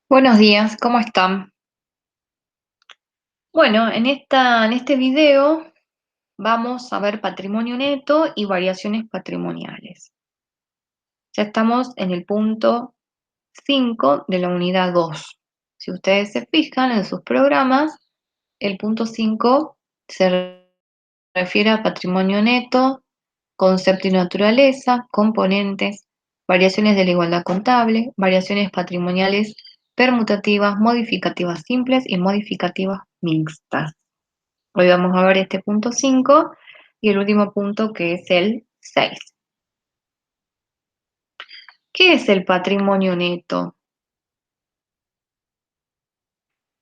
Buenos días, ¿cómo están? Bueno, en este video vamos a ver patrimonio neto y variaciones patrimoniales. Ya estamos en el punto 5 de la unidad 2. Si ustedes se fijan en sus programas, el punto 5 se refiere a patrimonio neto, concepto y naturaleza, componentes, variaciones de la igualdad contable, variaciones patrimoniales permutativas, modificativas simples y modificativas mixtas. Hoy vamos a ver este punto 5 y el último punto que es el 6. ¿Qué es el patrimonio neto?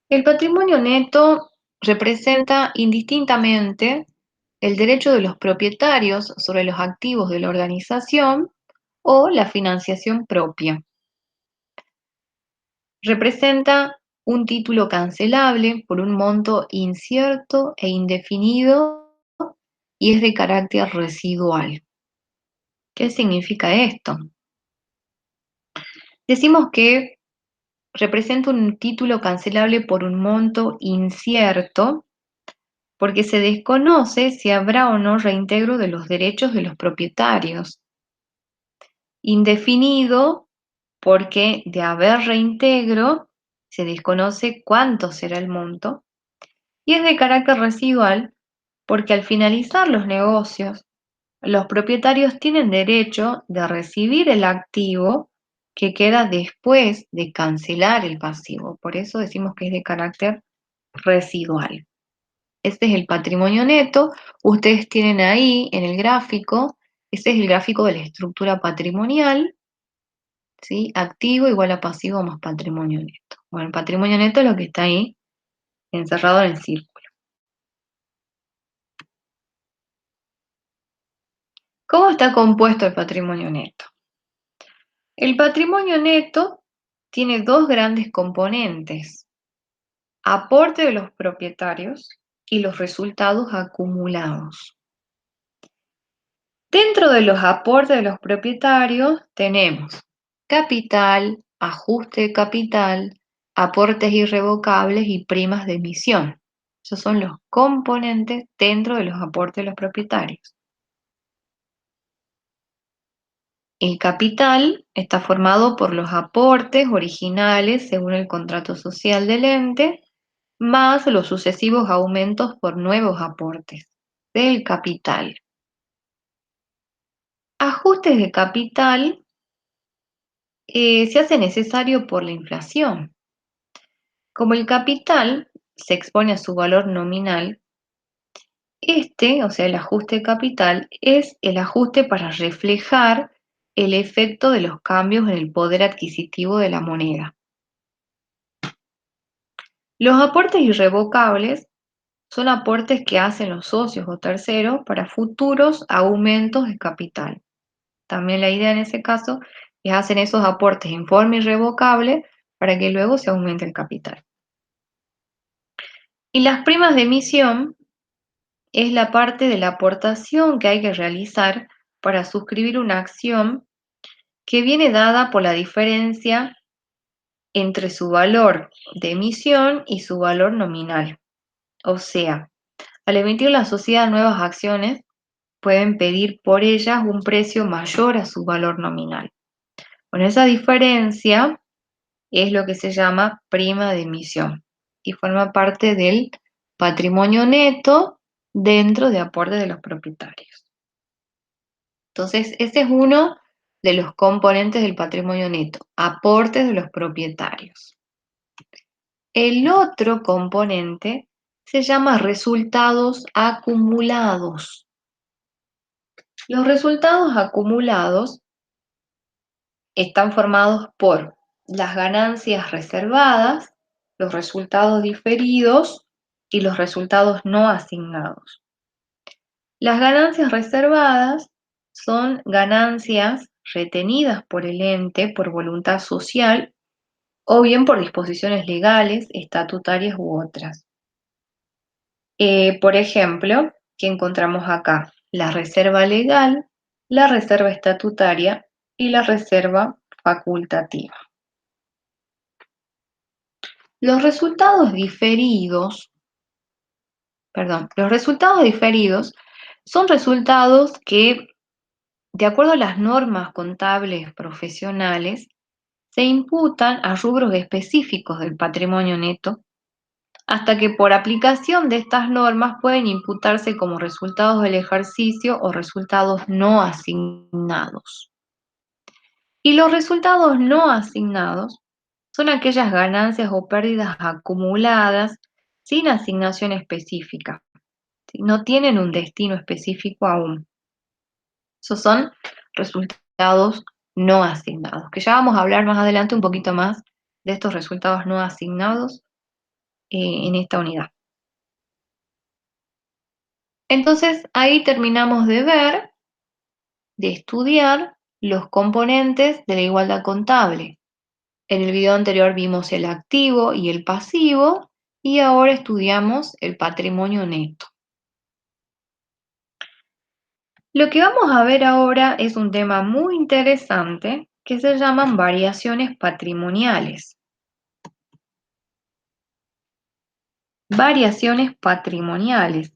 El patrimonio neto representa indistintamente el derecho de los propietarios sobre los activos de la organización o la financiación propia. Representa un título cancelable por un monto incierto e indefinido y es de carácter residual. ¿Qué significa esto? Decimos que representa un título cancelable por un monto incierto porque se desconoce si habrá o no reintegro de los derechos de los propietarios. Indefinido porque de haber reintegro se desconoce cuánto será el monto. Y es de carácter residual porque al finalizar los negocios, los propietarios tienen derecho de recibir el activo que queda después de cancelar el pasivo. Por eso decimos que es de carácter residual. Este es el patrimonio neto. Ustedes tienen ahí en el gráfico, este es el gráfico de la estructura patrimonial, ¿sí? Activo igual a pasivo más patrimonio neto. Bueno, el patrimonio neto es lo que está ahí encerrado en el círculo. ¿Cómo está compuesto el patrimonio neto? El patrimonio neto tiene dos grandes componentes: aporte de los propietarios y los resultados acumulados. Dentro de los aportes de los propietarios tenemos capital, ajuste de capital, aportes irrevocables y primas de emisión. Esos son los componentes dentro de los aportes de los propietarios. El capital está formado por los aportes originales según el contrato social del ente, más los sucesivos aumentos por nuevos aportes del capital. Ajustes de capital se hace necesario por la inflación. Como el capital se expone a su valor nominal, o sea, el ajuste de capital, es el ajuste para reflejar el efecto de los cambios en el poder adquisitivo de la moneda. Los aportes irrevocables son aportes que hacen los socios o terceros para futuros aumentos de capital. También la idea en ese caso es hacer esos aportes en forma irrevocable para que luego se aumente el capital. Y las primas de emisión es la parte de la aportación que hay que realizar para suscribir una acción que viene dada por la diferencia entre su valor de emisión y su valor nominal. O sea, al emitir la sociedad nuevas acciones, pueden pedir por ellas un precio mayor a su valor nominal. Bueno, esa diferencia es lo que se llama prima de emisión y forma parte del patrimonio neto dentro de aportes de los propietarios. Entonces, ese es uno de los componentes del patrimonio neto, aportes de los propietarios. El otro componente se llama resultados acumulados. Los resultados acumulados están formados por las ganancias reservadas, los resultados diferidos y los resultados no asignados. Las ganancias reservadas son ganancias retenidas por el ente por voluntad social o bien por disposiciones legales, estatutarias u otras. Por ejemplo, ¿qué encontramos acá? La reserva legal, la reserva estatutaria y la reserva facultativa. Los resultados diferidos, son resultados que, de acuerdo a las normas contables profesionales, se imputan a rubros específicos del patrimonio neto, hasta que por aplicación de estas normas pueden imputarse como resultados del ejercicio o resultados no asignados. Y los resultados no asignados son aquellas ganancias o pérdidas acumuladas sin asignación específica, ¿sí? No tienen un destino específico aún. Esos son resultados no asignados, que ya vamos a hablar más adelante un poquito más de estos resultados no asignados en esta unidad. Entonces, ahí terminamos de estudiar los componentes de la igualdad contable. En el video anterior vimos el activo y el pasivo y ahora estudiamos el patrimonio neto. Lo que vamos a ver ahora es un tema muy interesante que se llaman variaciones patrimoniales. Variaciones patrimoniales.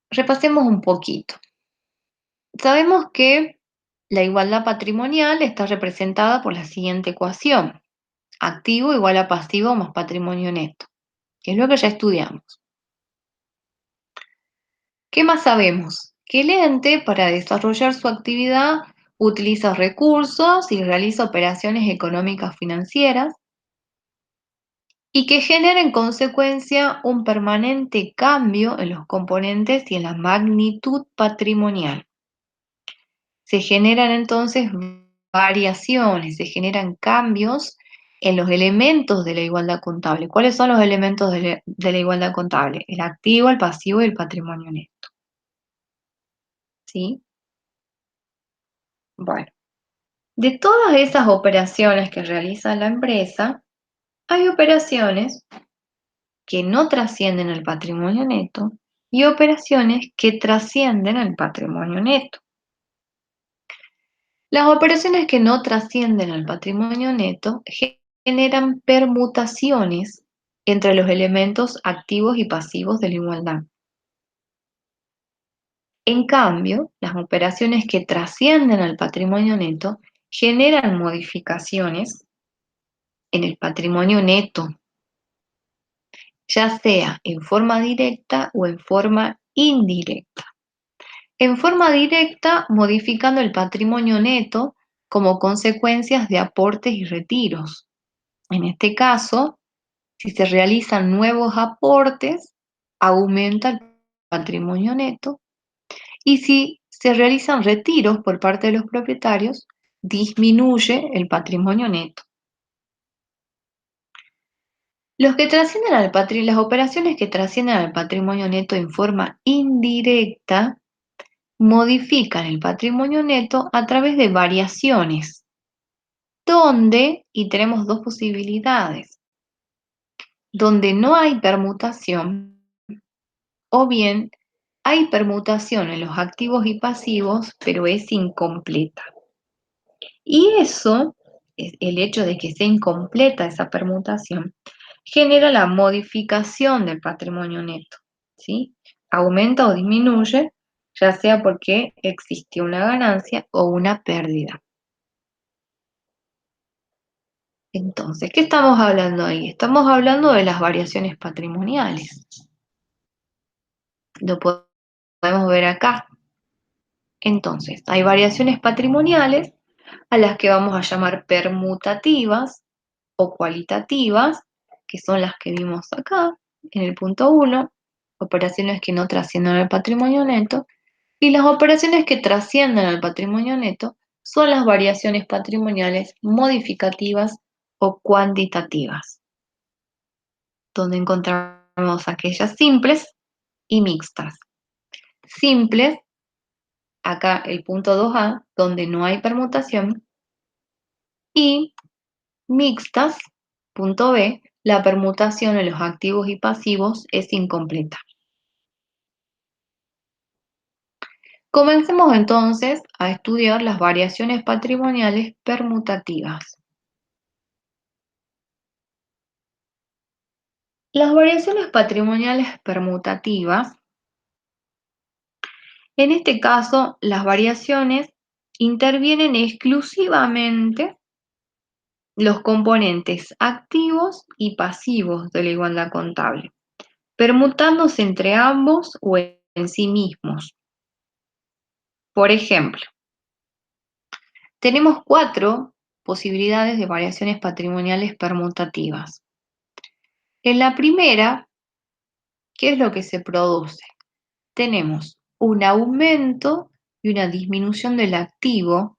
Repasemos un poquito. Sabemos que la igualdad patrimonial está representada por la siguiente ecuación. Activo igual a pasivo más patrimonio neto, que es lo que ya estudiamos. ¿Qué más sabemos? Que el ente, para desarrollar su actividad, utiliza recursos y realiza operaciones económicas financieras y que genera en consecuencia un permanente cambio en los componentes y en la magnitud patrimonial. Se generan entonces variaciones, se generan cambios en los elementos de la igualdad contable. ¿Cuáles son los elementos de la igualdad contable? El activo, el pasivo y el patrimonio neto. ¿Sí? Bueno, de todas esas operaciones que realiza la empresa, hay operaciones que no trascienden el patrimonio neto y operaciones que trascienden el patrimonio neto. Las operaciones que no trascienden al patrimonio neto generan permutaciones entre los elementos activos y pasivos de la igualdad. En cambio, las operaciones que trascienden al patrimonio neto generan modificaciones en el patrimonio neto, ya sea en forma directa o en forma indirecta. En forma directa, modificando el patrimonio neto como consecuencias de aportes y retiros. En este caso, si se realizan nuevos aportes, aumenta el patrimonio neto y si se realizan retiros por parte de los propietarios, disminuye el patrimonio neto. Las operaciones que trascienden al patrimonio neto en forma indirecta modifican el patrimonio neto a través de variaciones, y tenemos dos posibilidades, donde no hay permutación o bien hay permutación en los activos y pasivos, pero es incompleta. Y eso, el hecho de que sea incompleta esa permutación, genera la modificación del patrimonio neto, ¿sí? Aumenta o disminuye, ya sea porque existió una ganancia o una pérdida. Entonces, ¿qué estamos hablando ahí? Estamos hablando de las variaciones patrimoniales. Lo podemos ver acá. Entonces, hay variaciones patrimoniales a las que vamos a llamar permutativas o cualitativas, que son las que vimos acá en el punto 1, operaciones que no trascienden al patrimonio neto, y las operaciones que trascienden al patrimonio neto son las variaciones patrimoniales modificativas o cuantitativas, donde encontramos aquellas simples y mixtas. Simples, acá el punto 2A, donde no hay permutación, y mixtas, punto B, la permutación en los activos y pasivos es incompleta. Comencemos entonces a estudiar las variaciones patrimoniales permutativas. Las variaciones patrimoniales permutativas, en este caso, las variaciones intervienen exclusivamente los componentes activos y pasivos de la igualdad contable, permutándose entre ambos o en sí mismos. Por ejemplo, tenemos cuatro posibilidades de variaciones patrimoniales permutativas. En la primera, ¿qué es lo que se produce? Tenemos un aumento y una disminución del activo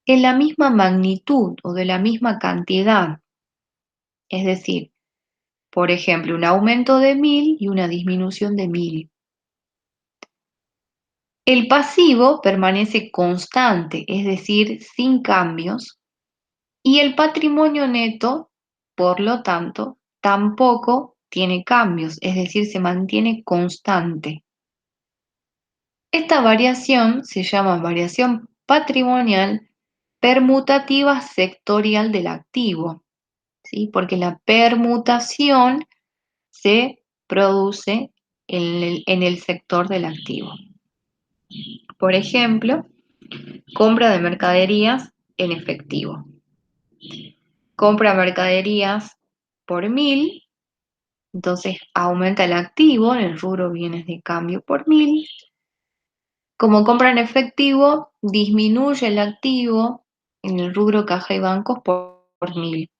en la misma magnitud o de la misma cantidad. Es decir, por ejemplo, un aumento de 1000 y una disminución de 1000. El pasivo permanece constante, es decir, sin cambios, y el patrimonio neto, por lo tanto, tampoco tiene cambios, es decir, se mantiene constante. Esta variación se llama variación patrimonial permutativa sectorial del activo, ¿sí? Porque la permutación se produce en el sector del activo. Por ejemplo, compra de mercaderías en efectivo. Compra mercaderías por 1000, entonces aumenta el activo en el rubro bienes de cambio por 1000. Como compra en efectivo, disminuye el activo en el rubro caja y bancos por 1000.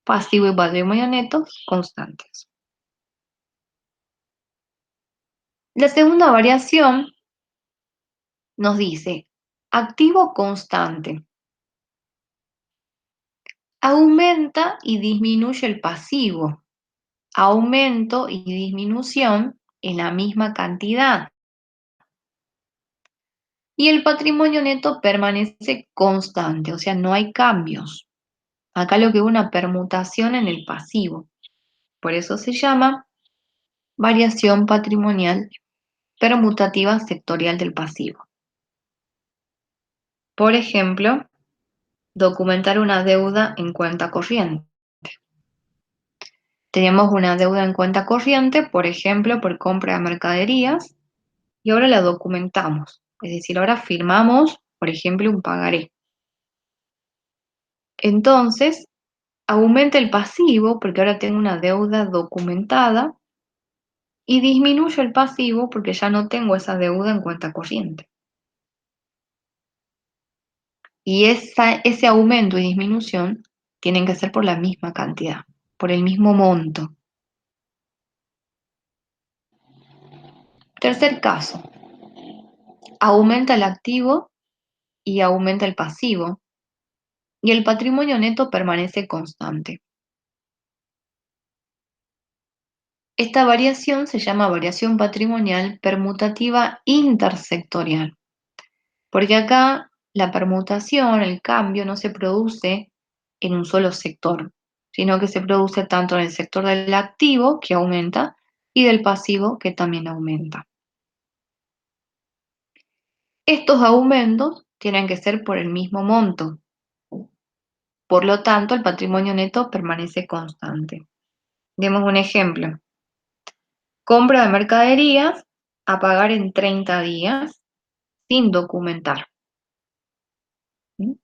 Pasivo y patrimonio netos constantes. La segunda variación nos dice activo constante. Aumenta y disminuye el pasivo. Aumento y disminución en la misma cantidad. Y el patrimonio neto permanece constante, o sea, no hay cambios. Acá lo que hubo una permutación en el pasivo. Por eso se llama variación patrimonial permutativa sectorial del pasivo. Por ejemplo, documentar una deuda en cuenta corriente. Tenemos una deuda en cuenta corriente, por ejemplo, por compra de mercaderías, y ahora la documentamos. Es decir, ahora firmamos, por ejemplo, un pagaré. Entonces, aumenta el pasivo porque ahora tengo una deuda documentada y disminuye el pasivo porque ya no tengo esa deuda en cuenta corriente. Y ese aumento y disminución tienen que ser por la misma cantidad, por el mismo monto. Tercer caso, aumenta el activo y aumenta el pasivo y el patrimonio neto permanece constante. Esta variación se llama variación patrimonial permutativa intersectorial, porque acá la permutación, el cambio, no se produce en un solo sector, sino que se produce tanto en el sector del activo, que aumenta, y del pasivo, que también aumenta. Estos aumentos tienen que ser por el mismo monto. Por lo tanto, el patrimonio neto permanece constante. Demos un ejemplo. Compra de mercaderías a pagar en 30 días sin documentar. ¿Sí?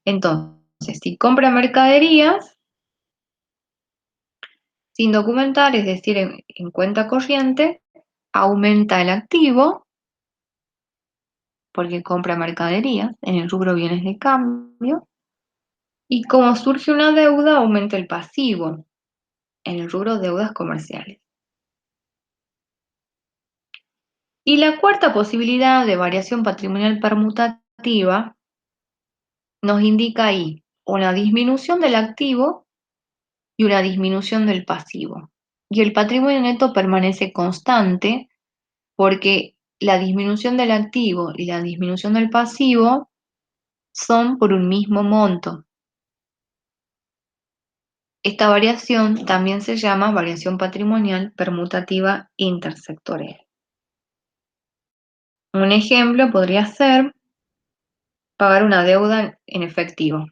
Entonces, si compra mercaderías sin documentar, es decir, en cuenta corriente, aumenta el activo porque compra mercaderías en el rubro bienes de cambio, y como surge una deuda, aumenta el pasivo en el rubro deudas comerciales. Y la cuarta posibilidad de variación patrimonial permutativa nos indica ahí una disminución del activo y una disminución del pasivo. Y el patrimonio neto permanece constante porque la disminución del activo y la disminución del pasivo son por un mismo monto. Esta variación también se llama variación patrimonial permutativa intersectorial. Un ejemplo podría ser pagar una deuda en efectivo.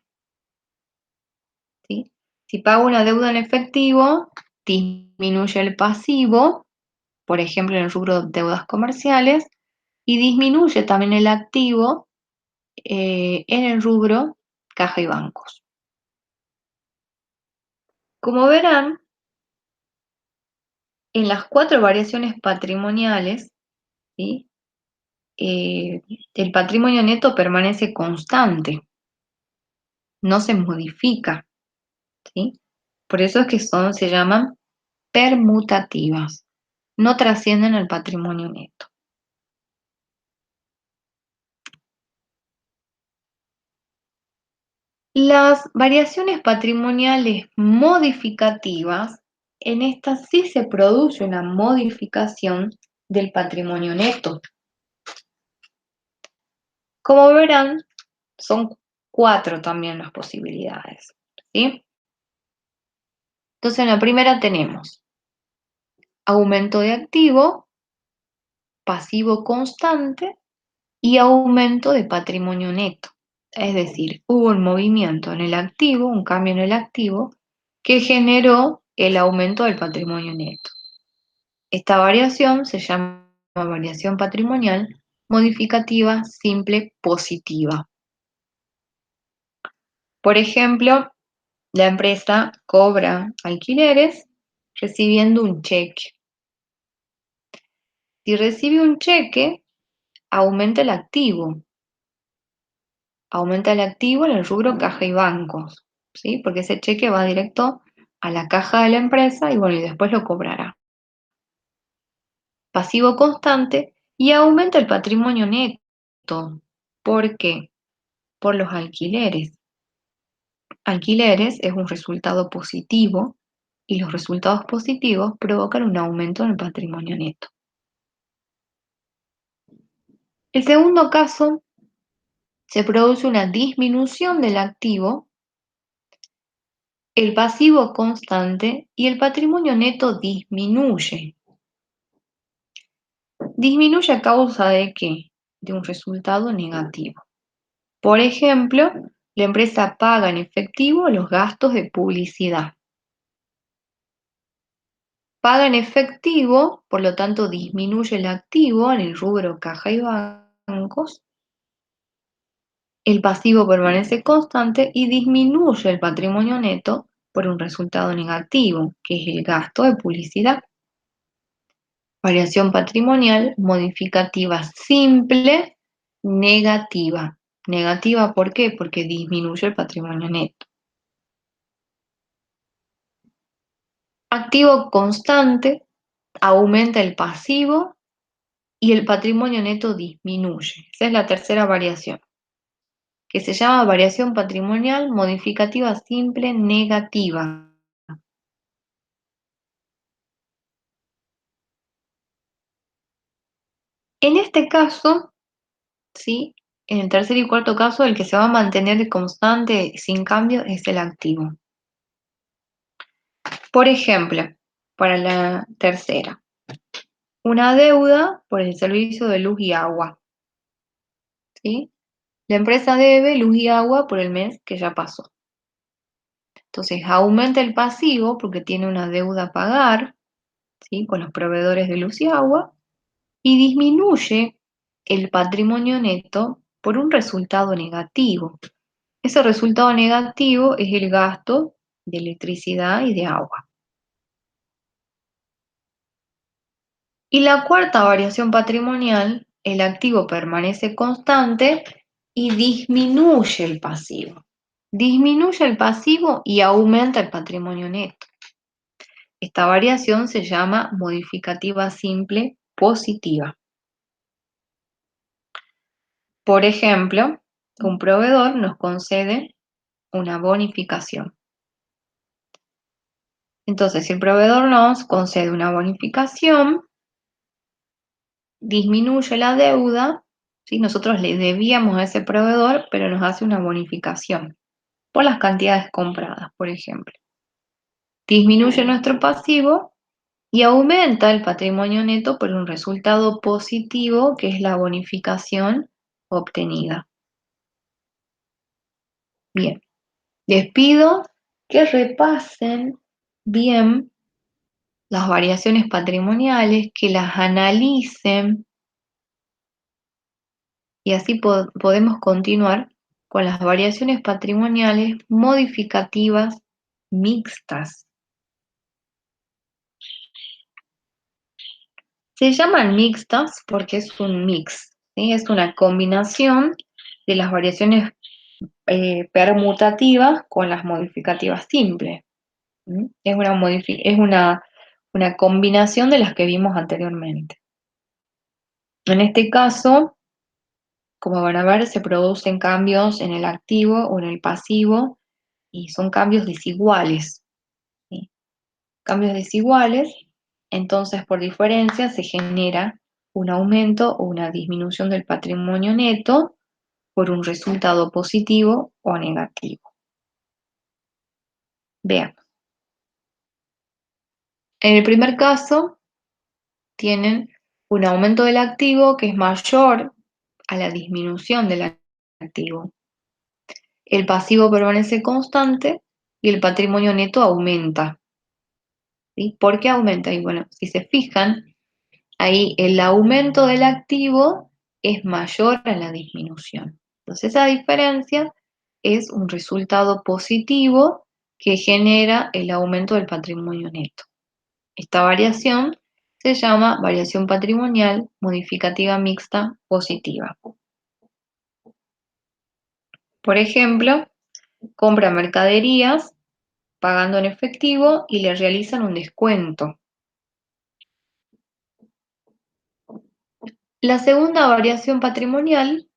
¿Sí? Si pago una deuda en efectivo, disminuye el pasivo, por ejemplo en el rubro de deudas comerciales, y disminuye también el activo en el rubro caja y bancos. Como verán, en las 4 variaciones patrimoniales, ¿sí? El patrimonio neto permanece constante, no se modifica, ¿sí? Por eso es que se llaman permutativas, no trascienden al patrimonio neto. Las variaciones patrimoniales modificativas, en estas sí se produce una modificación del patrimonio neto. Como verán, son 4 también las posibilidades, ¿sí? Entonces, en la primera tenemos aumento de activo, pasivo constante y aumento de patrimonio neto. Es decir, hubo un movimiento en el activo, un cambio en el activo, que generó el aumento del patrimonio neto. Esta variación se llama variación patrimonial modificativa simple positiva. Por ejemplo, la empresa cobra alquileres recibiendo un cheque. Si recibe un cheque, aumenta el activo. Aumenta el activo en el rubro caja y bancos, ¿sí? Porque ese cheque va directo a la caja de la empresa y bueno, y después lo cobrará. Pasivo constante y aumenta el patrimonio neto. ¿Por qué? Por los alquileres. Alquileres es un resultado positivo y los resultados positivos provocan un aumento en el patrimonio neto. El segundo caso, se produce una disminución del activo, el pasivo constante y el patrimonio neto disminuye. Disminuye a causa de ¿qué? De un resultado negativo. Por ejemplo, la empresa paga en efectivo los gastos de publicidad. Paga en efectivo, por lo tanto disminuye el activo en el rubro caja y bancos. El pasivo permanece constante y disminuye el patrimonio neto por un resultado negativo, que es el gasto de publicidad. Variación patrimonial modificativa simple negativa. Negativa, ¿por qué? Porque disminuye el patrimonio neto. Activo constante aumenta el pasivo y el patrimonio neto disminuye. Esa es la tercera variación, que se llama variación patrimonial modificativa simple negativa. En este caso, ¿sí? En el tercer y cuarto caso, el que se va a mantener constante sin cambio es el activo. Por ejemplo, para la tercera, una deuda por el servicio de luz y agua, ¿sí? La empresa debe luz y agua por el mes que ya pasó. Entonces aumenta el pasivo porque tiene una deuda a pagar, ¿sí? Con los proveedores de luz y agua y disminuye el patrimonio neto por un resultado negativo. Ese resultado negativo es el gasto de electricidad y de agua. Y la cuarta variación patrimonial, el activo permanece constante y disminuye el pasivo. Disminuye el pasivo y aumenta el patrimonio neto. Esta variación se llama modificativa simple positiva. Por ejemplo, un proveedor nos concede una bonificación. Entonces, si el proveedor nos concede una bonificación, disminuye la deuda, ¿sí? Nosotros le debíamos a ese proveedor, pero nos hace una bonificación por las cantidades compradas, por ejemplo. Disminuye nuestro pasivo y aumenta el patrimonio neto por un resultado positivo, que es la bonificación obtenida. Bien, les pido que repasen bien las variaciones patrimoniales, que las analicen y así podemos continuar con las variaciones patrimoniales modificativas mixtas. Se llaman mixtas porque es un mix, ¿sí? Es una combinación de las variaciones permutativas con las modificativas simples. ¿Mm? Es una combinación de las que vimos anteriormente. En este caso, como van a ver, se producen cambios en el activo o en el pasivo y son cambios desiguales, ¿sí? Cambios desiguales, entonces por diferencia se genera un aumento o una disminución del patrimonio neto por un resultado positivo o negativo. Vean, en el primer caso tienen un aumento del activo que es mayor a la disminución del activo. El pasivo permanece constante y el patrimonio neto aumenta. ¿Sí? ¿Por qué aumenta? Y bueno, si se fijan, ahí el aumento del activo es mayor a la disminución. Entonces esa diferencia es un resultado positivo que genera el aumento del patrimonio neto. Esta variación se llama variación patrimonial modificativa mixta positiva. Por ejemplo, compra mercaderías pagando en efectivo y le realizan un descuento. La segunda variación patrimonial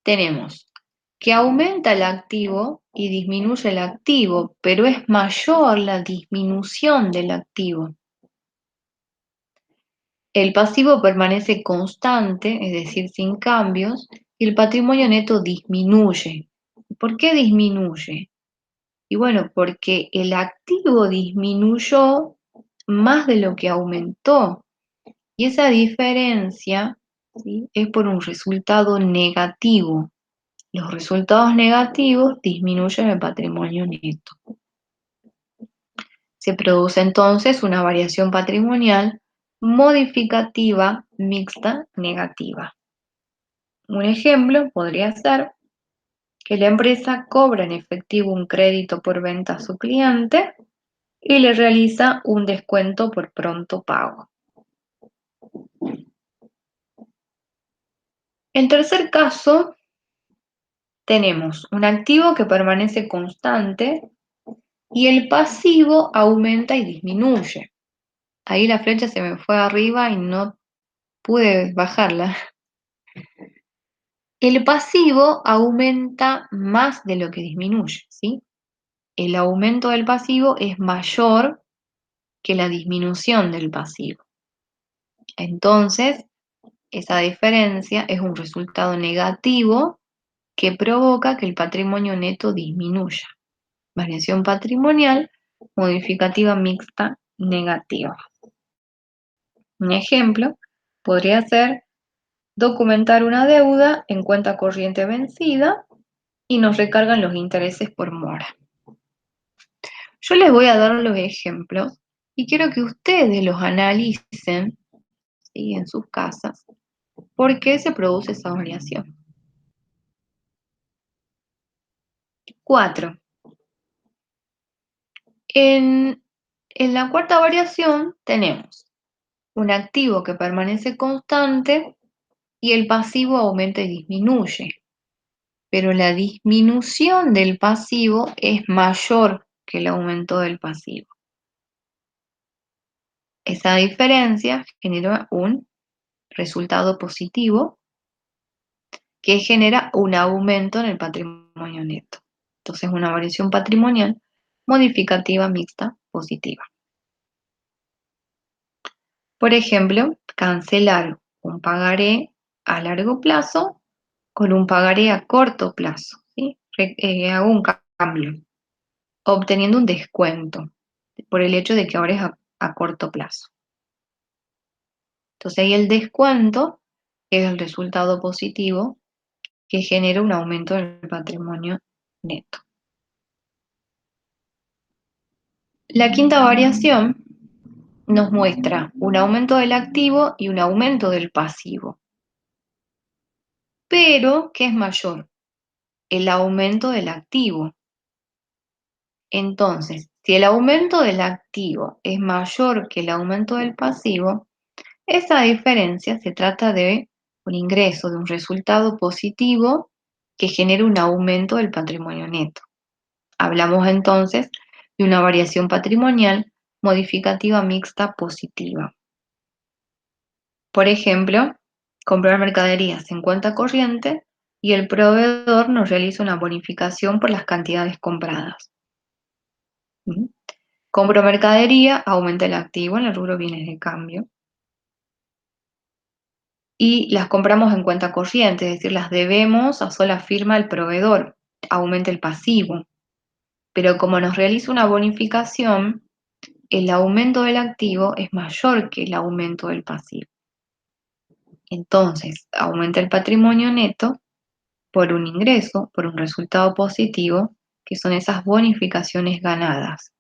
tenemos que aumenta el activo y disminuye el activo, pero es mayor la disminución del activo. El pasivo permanece constante, es decir, sin cambios, y el patrimonio neto disminuye. ¿Por qué disminuye? Y bueno, porque el activo disminuyó más de lo que aumentó. Y esa diferencia, ¿sí?, es por un resultado negativo. Los resultados negativos disminuyen el patrimonio neto. Se produce entonces una variación patrimonial modificativa mixta negativa. Un ejemplo podría ser que la empresa cobra en efectivo un crédito por venta a su cliente y le realiza un descuento por pronto pago. En tercer caso, tenemos un activo que permanece constante y el pasivo aumenta y disminuye. Ahí la flecha se me fue arriba y no pude bajarla. El pasivo aumenta más de lo que disminuye, ¿sí? El aumento del pasivo es mayor que la disminución del pasivo. Entonces, esa diferencia es un resultado negativo que provoca que el patrimonio neto disminuya. Variación patrimonial modificativa mixta negativa. Un ejemplo podría ser documentar una deuda en cuenta corriente vencida y nos recargan los intereses por mora. Yo les voy a dar los ejemplos y quiero que ustedes los analicen, ¿sí?, en sus casas. ¿Por qué se produce esa variación? 4. En la cuarta variación tenemos un activo que permanece constante y el pasivo aumenta y disminuye, pero la disminución del pasivo es mayor que el aumento del pasivo. Esa diferencia genera un resultado positivo que genera un aumento en el patrimonio neto. Entonces, una variación patrimonial modificativa mixta positiva. Por ejemplo, cancelar un pagaré a largo plazo con un pagaré a corto plazo, ¿sí? Hago un cambio, obteniendo un descuento por el hecho de que ahora es a corto plazo. Entonces ahí el descuento es el resultado positivo que genera un aumento del patrimonio neto. La quinta variación nos muestra un aumento del activo y un aumento del pasivo. Pero, ¿qué es mayor? El aumento del activo. Entonces, si el aumento del activo es mayor que el aumento del pasivo, esa diferencia se trata de un ingreso, de un resultado positivo que genera un aumento del patrimonio neto. Hablamos entonces de una variación patrimonial modificativa mixta positiva. Por ejemplo, comprar mercaderías en cuenta corriente y el proveedor nos realiza una bonificación por las cantidades compradas. ¿Mm? Compro mercadería, aumenta el activo en el rubro bienes de cambio. Y las compramos en cuenta corriente, es decir, las debemos a sola firma al proveedor, aumenta el pasivo. Pero como nos realiza una bonificación, el aumento del activo es mayor que el aumento del pasivo. Entonces, aumenta el patrimonio neto por un ingreso, por un resultado positivo, que son esas bonificaciones ganadas.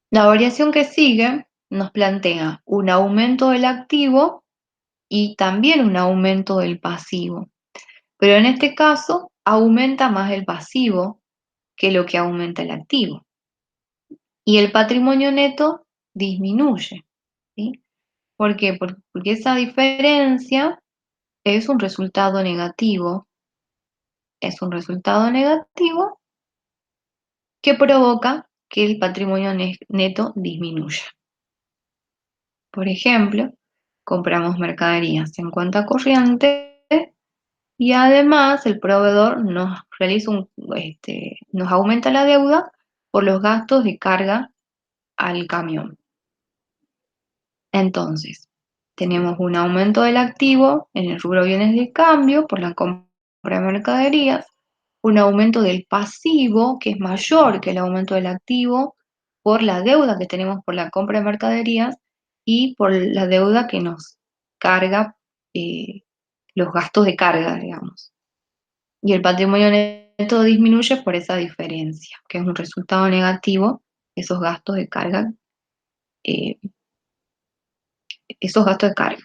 La variación que sigue nos plantea un aumento del activo y también un aumento del pasivo. Pero en este caso aumenta más el pasivo que lo que aumenta el activo. Y el patrimonio neto disminuye. ¿Sí? ¿Por qué? Porque esa diferencia es un resultado negativo. Es un resultado negativo que provoca que el patrimonio neto disminuya. Por ejemplo, compramos mercaderías en cuenta corriente y además el proveedor nos realiza nos aumenta la deuda por los gastos de carga al camión. Entonces, tenemos un aumento del activo en el rubro bienes de cambio por la compra de mercaderías, un aumento del pasivo que es mayor que el aumento del activo por la deuda que tenemos por la compra de mercaderías y por la deuda que nos carga los gastos de carga, digamos. Y el patrimonio neto disminuye por esa diferencia, que es un resultado negativo, esos gastos de carga, eh, esos gastos de carga.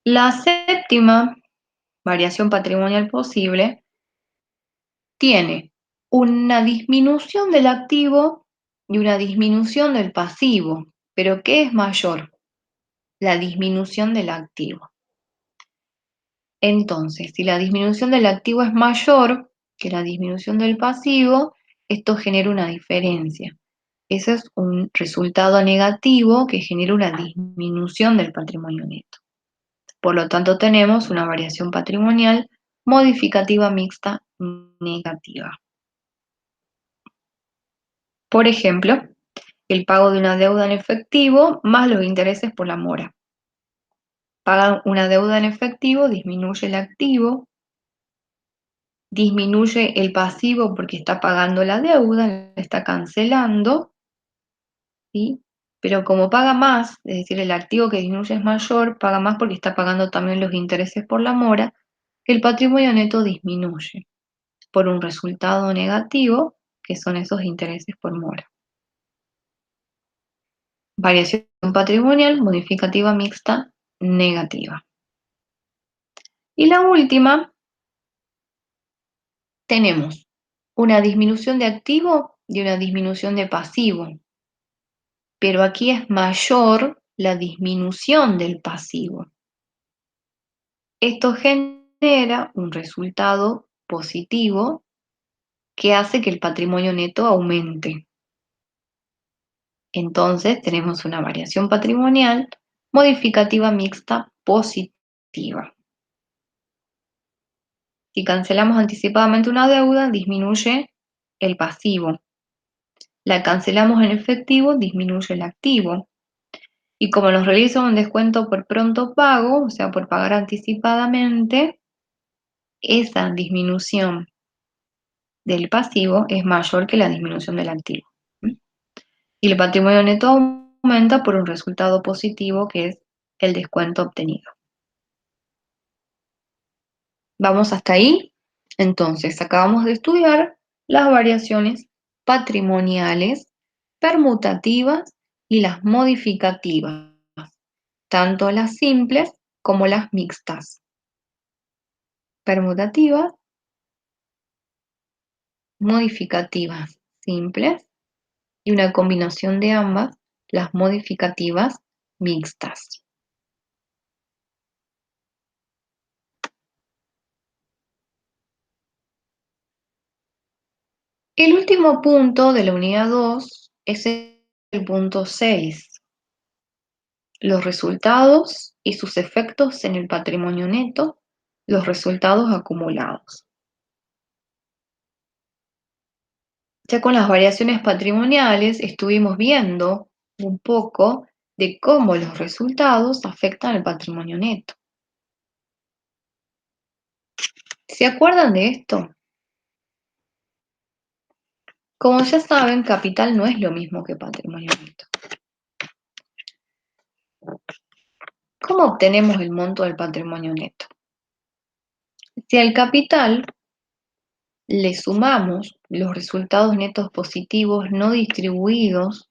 La séptima variación patrimonial posible tiene una disminución del activo y una disminución del pasivo. ¿Pero qué es mayor? La disminución del activo. Entonces, si la disminución del activo es mayor que la disminución del pasivo, esto genera una diferencia. Ese es un resultado negativo que genera una disminución del patrimonio neto. Por lo tanto, tenemos una variación patrimonial modificativa mixta negativa. Por ejemplo, el pago de una deuda en efectivo más los intereses por la mora. Pagan una deuda en efectivo, disminuye el activo, disminuye el pasivo porque está pagando la deuda, la está cancelando, ¿sí? Pero como paga más, es decir, el activo que disminuye es mayor, paga más porque está pagando también los intereses por la mora, el patrimonio neto disminuye por un resultado negativo, que son esos intereses por mora. Variación patrimonial modificativa mixta negativa. Y la última, tenemos una disminución de activo y una disminución de pasivo. Pero aquí es mayor la disminución del pasivo. Esto genera un resultado positivo que hace que el patrimonio neto aumente. Entonces tenemos una variación patrimonial modificativa mixta positiva. Si cancelamos anticipadamente una deuda, disminuye el pasivo. La cancelamos en efectivo, disminuye el activo. Y como nos realiza un descuento por pronto pago, o sea, por pagar anticipadamente, esa disminución del pasivo es mayor que la disminución del activo. Y el patrimonio neto aumenta por un resultado positivo que es el descuento obtenido. ¿Vamos hasta ahí? Entonces, acabamos de estudiar las variaciones patrimoniales, permutativas y las modificativas, tanto las simples como las mixtas. Permutativas, modificativas simples y una combinación de ambas, las modificativas mixtas. El último punto de la unidad 2 es el punto 6, los resultados y sus efectos en el patrimonio neto, los resultados acumulados. Ya con las variaciones patrimoniales estuvimos viendo un poco de cómo los resultados afectan el patrimonio neto. ¿Se acuerdan de esto? Como ya saben, capital no es lo mismo que patrimonio neto. ¿Cómo obtenemos el monto del patrimonio neto? Si al capital le sumamos los resultados netos positivos no distribuidos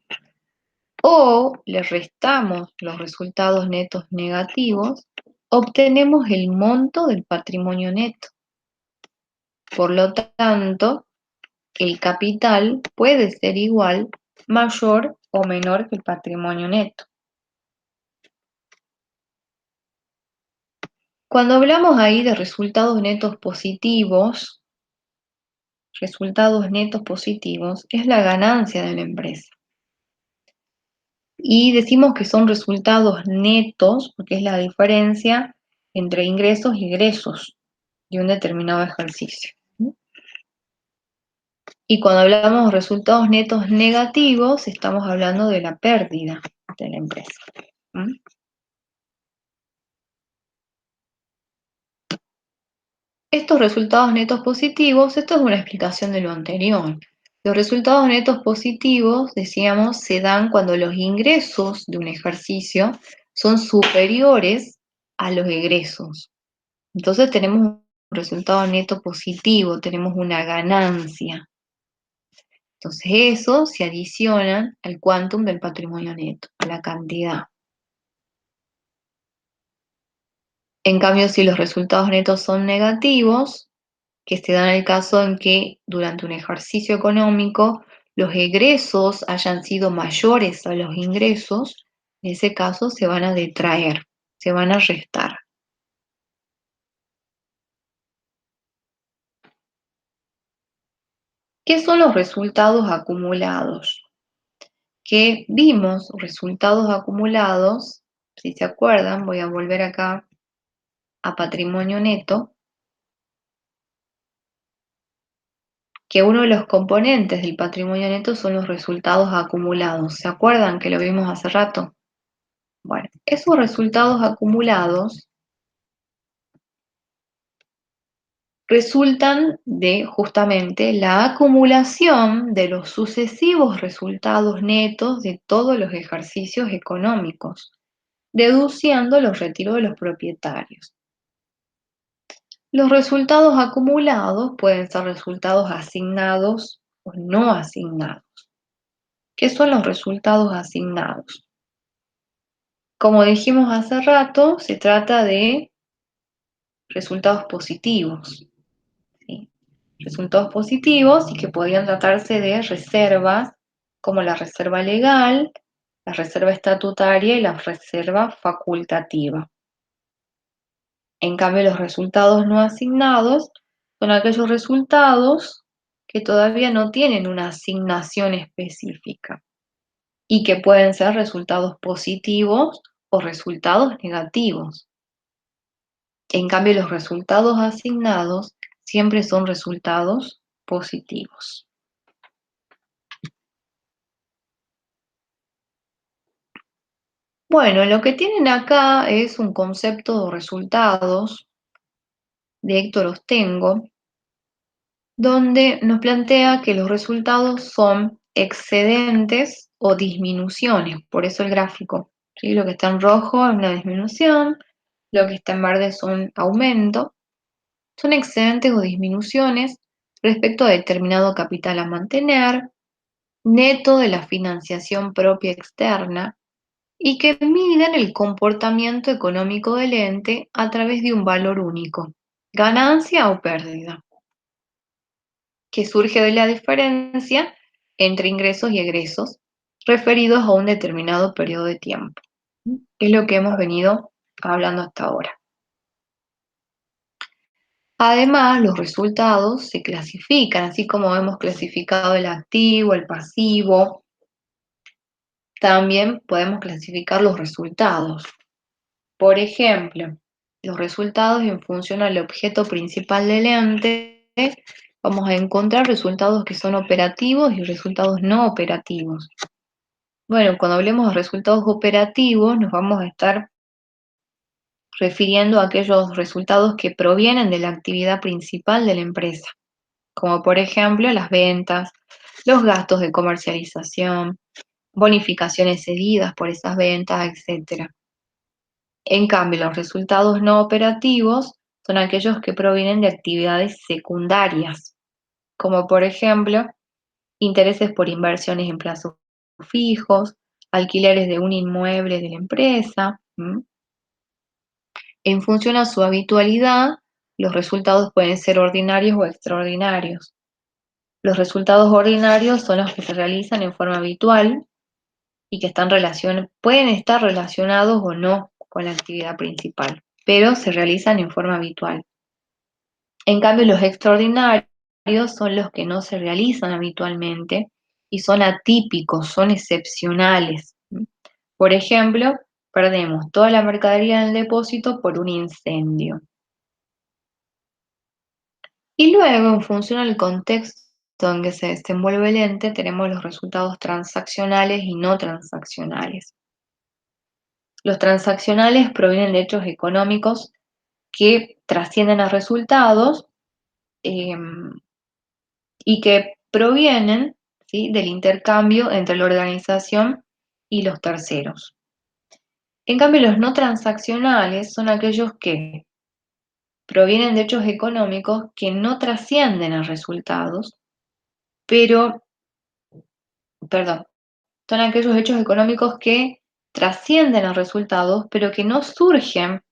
o le restamos los resultados netos negativos, obtenemos el monto del patrimonio neto. Por lo tanto, el capital puede ser igual, mayor o menor que el patrimonio neto. Cuando hablamos ahí de resultados netos positivos es la ganancia de la empresa. Y decimos que son resultados netos porque es la diferencia entre ingresos y egresos de un determinado ejercicio. Y cuando hablamos de resultados netos negativos, estamos hablando de la pérdida de la empresa. Estos resultados netos positivos, esto es una explicación de lo anterior. Los resultados netos positivos, decíamos, se dan cuando los ingresos de un ejercicio son superiores a los egresos. Entonces tenemos un resultado neto positivo, tenemos una ganancia. Entonces eso se adiciona al quantum del patrimonio neto, a la cantidad. En cambio, si los resultados netos son negativos, que se dan en el caso en que durante un ejercicio económico los egresos hayan sido mayores a los ingresos, en ese caso se van a detraer, se van a restar. ¿Qué son los resultados acumulados? Que vimos resultados acumulados, si se acuerdan, voy a volver acá a patrimonio neto, que uno de los componentes del patrimonio neto son los resultados acumulados. ¿Se acuerdan que lo vimos hace rato? Bueno, esos resultados acumulados resultan de justamente la acumulación de los sucesivos resultados netos de todos los ejercicios económicos, deduciendo los retiros de los propietarios. Los resultados acumulados pueden ser resultados asignados o no asignados. ¿Qué son los resultados asignados? Como dijimos hace rato, se trata de resultados positivos, ¿sí? Resultados positivos y que podrían tratarse de reservas como la reserva legal, la reserva estatutaria y la reserva facultativa. En cambio, los resultados no asignados son aquellos resultados que todavía no tienen una asignación específica y que pueden ser resultados positivos o resultados negativos. En cambio, los resultados asignados siempre son resultados positivos. Bueno, lo que tienen acá es un concepto de resultados de Héctor Ostengo, donde nos plantea que los resultados son excedentes o disminuciones, por eso el gráfico, ¿sí? Lo que está en rojo es una disminución, lo que está en verde es un aumento, son excedentes o disminuciones respecto a determinado capital a mantener, neto de la financiación propia externa y que miden el comportamiento económico del ente a través de un valor único, ganancia o pérdida, que surge de la diferencia entre ingresos y egresos referidos a un determinado periodo de tiempo, que es lo que hemos venido hablando hasta ahora. Además, los resultados se clasifican, así como hemos clasificado el activo, el pasivo, también podemos clasificar los resultados. Por ejemplo, los resultados en función al objeto principal del ente, vamos a encontrar resultados que son operativos y resultados no operativos. Bueno, cuando hablemos de resultados operativos, nos vamos a estar refiriendo a aquellos resultados que provienen de la actividad principal de la empresa, como por ejemplo las ventas, los gastos de comercialización, bonificaciones cedidas por esas ventas, etc. En cambio, los resultados no operativos son aquellos que provienen de actividades secundarias, como por ejemplo intereses por inversiones en plazos fijos, alquileres de un inmueble de la empresa. En función a su habitualidad, los resultados pueden ser ordinarios o extraordinarios. Los resultados ordinarios son los que se realizan en forma habitual y que pueden estar relacionados o no con la actividad principal, pero se realizan en forma habitual. En cambio, los extraordinarios son los que no se realizan habitualmente y son atípicos, son excepcionales. Por ejemplo, perdemos toda la mercadería en el depósito por un incendio. Y luego, en función al contexto en que se desenvuelve el ente, tenemos los resultados transaccionales y no transaccionales. Los transaccionales provienen de hechos económicos que trascienden a resultados y que provienen, ¿sí?, del intercambio entre la organización y los terceros. En cambio, los no transaccionales son aquellos que provienen de hechos económicos que no trascienden a resultados, pero, perdón, son aquellos hechos económicos que trascienden a resultados, pero que no surgen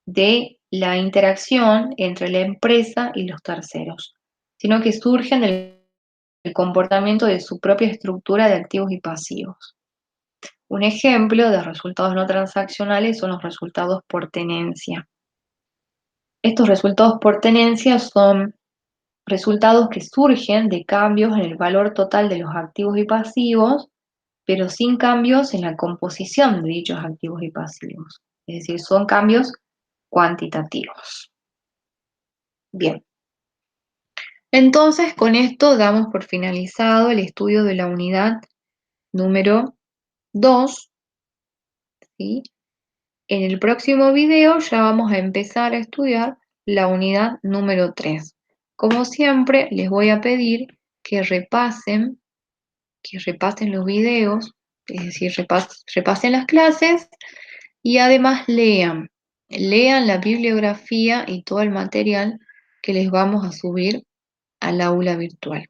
de la interacción entre la empresa y los terceros, sino que surgen del comportamiento de su propia estructura de activos y pasivos. Un ejemplo de resultados no transaccionales son los resultados por tenencia. Estos resultados por tenencia son resultados que surgen de cambios en el valor total de los activos y pasivos, pero sin cambios en la composición de dichos activos y pasivos. Es decir, son cambios cuantitativos. Bien, entonces con esto damos por finalizado el estudio de la unidad número 2, ¿sí? En el próximo video ya vamos a empezar a estudiar la unidad número 3. Como siempre, les voy a pedir que repasen los videos, es decir, repasen las clases y además lean la bibliografía y todo el material que les vamos a subir al aula virtual.